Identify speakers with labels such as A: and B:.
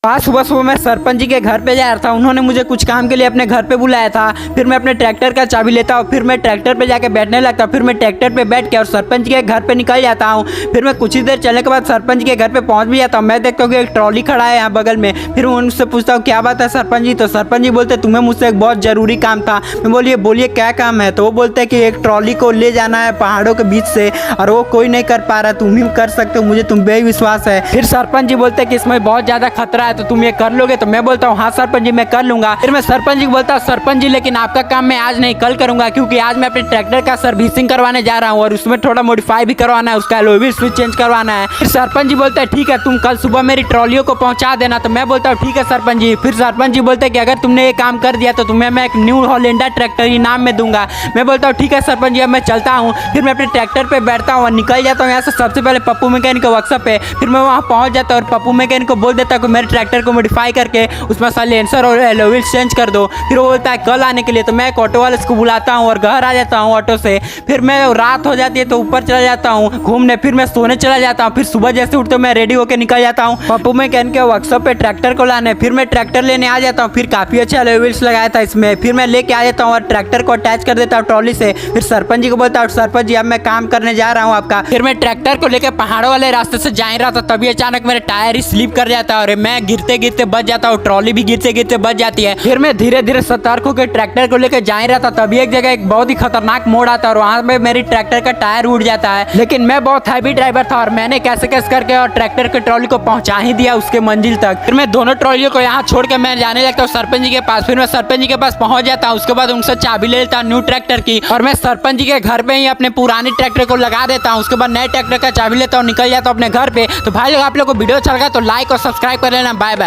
A: आज सुबह सुबह मैं सरपंच जी के घर पे जा रहा था। उन्होंने मुझे कुछ काम के लिए अपने घर पे बुलाया था। फिर मैं अपने ट्रैक्टर का चाबी लेता हूँ, फिर मैं ट्रैक्टर पे जाके बैठने लगता हूँ, फिर मैं ट्रैक्टर पे बैठ के और सरपंच जी के घर पे निकल जाता हूँ। फिर मैं कुछ ही देर चलने के बाद सरपंच जी के घर पे पहुँच भी जाता हूँ। मैं देखता हूँ कि एक ट्रॉली खड़ा है यहाँ बगल में। फिर उनसे पूछता हूँ क्या बात है सरपंच जी। तो सरपंच जी बोलते तुम्हें मुझसे एक बहुत ज़रूरी काम था। मैं बोलिए क्या काम है। तो वो बोलते हैं कि एक ट्रॉली को ले जाना है पहाड़ों के बीच से और वो कोई नहीं कर पा रहा, तुम ही कर सकते हो, मुझे तुम पे विश्वास है। फिर सरपंच जी बोलते हैं कि इसमें बहुत ज़्यादा खतरा है, तो तुम ये कर लोगे। तो मैं बोलता हूँ हाँ सरपंच जी मैं कर लूंगा। फिर मैं सरपंच जी को बोलता हूँ सरपंच जी लेकिन आपका काम मैं आज नहीं कल करूंगा, क्योंकि आज मैं अपने ट्रैक्टर का सर्विसिंग करवाने जा रहा हूँ और उसमें थोड़ा मॉडिफाई भी करवाना है, उसका एलओवी स्विच चेंज करवाना है। फिर सरपंच जी बोलते हैं ठीक है तुम कल सुबह मेरी ट्रॉलियों को पहुंचा देना। तो मैं बोलता हूँ ठीक है सरपंच जी। फिर सरपंच जी बोलते हैं कि अगर तुमने ये काम कर दिया तो तुम्हें मैं एक न्यू हॉलैंडर ट्रैक्टर इनाम में दूंगा। मैं बोलता हूँ ठीक है सरपंच जी अब मैं चलता हूँ। फिर मैं अपने ट्रैक्टर पे बैठता हूँ और निकल जाता हूँ यहाँ से सबसे पहले पप्पू मैकेनिक वर्कशॉप पे। फिर मैं वहाँ पहुँच जाता हूँ और पप्पू मैकेनिक को बोल देता हूँ कि मेरे ट्रैक्टर को मॉडिफाई करके उसमें साइलेंसर और एलओवी चेंज कर दो। फिर वो बोलता है कल आने के लिए। तो मैं एक ऑटो वाले को बुलाता हूँ और घर आ जाता हूँ ऑटो से। फिर मैं रात हो जाती है तो ऊपर चला जाता हूँ घूमने। फिर मैं सोने चला जाता हूँ। फिर सुबह जैसे उठते मैं रेडी होकर निकल जाता हूँ पप्पू मैकेनिक के वर्कशॉप पे ट्रैक्टर को लाने। फिर मैं ट्रैक्टर लेने आ जाता हूँ। फिर काफ़ी अच्छा एलओवी लगाया था इसमें। फिर मैं लेके आ जाता हूँ और ट्रैक्टर को अटैच कर देता हूँ ट्रॉली से। फिर सरपंच जी को बोलता हूँ सरपंच जी अब मैं काम करने जा रहा हूँ आपका। फिर मैं ट्रैक्टर को लेकर पहाड़ों वाले रास्ते से जा रहा था, तभी अचानक मेरा टायर ही स्लिप कर जाता है और मैं गिरते गिरते बच जाता हूँ। ट्रॉली भी गिरते गिरते बच जाती है। फिर मैं धीरे धीरे सतर्क होकर ट्रैक्टर को लेकर जा रहा था, तभी एक जगह एक बहुत ही खतरनाक मोड़ आता है और वहां पे मेरी ट्रैक्टर का टायर उड़ जाता है। लेकिन मैं बहुत हैवी ड्राइवर था और मैंने कैसे कैसे करके और ट्रैक्टर के ट्रॉली को पहुंचा ही दिया उसके मंजिल तक। फिर मैं दोनों ट्रॉलियों को यहाँ छोड़ के मैं जाने लगता हूँ सरपंच जी के पास। फिर मैं सरपंच जी के पास पहुंच जाता हूँ। उसके बाद उनसे चाबी ले लेता हूँ न्यू ट्रैक्टर की और मैं सरपंच जी के घर पे ही अपने पुराने ट्रैक्टर को लगा देता हूँ। उसके बाद नए ट्रैक्टर का चाबी लेता हूँ, निकल जाता हूँ अपने घर पे। तो भाई लोग आप लोग को वीडियो अच्छा लगा तो लाइक और सब्सक्राइब कर लेना। Bye bye.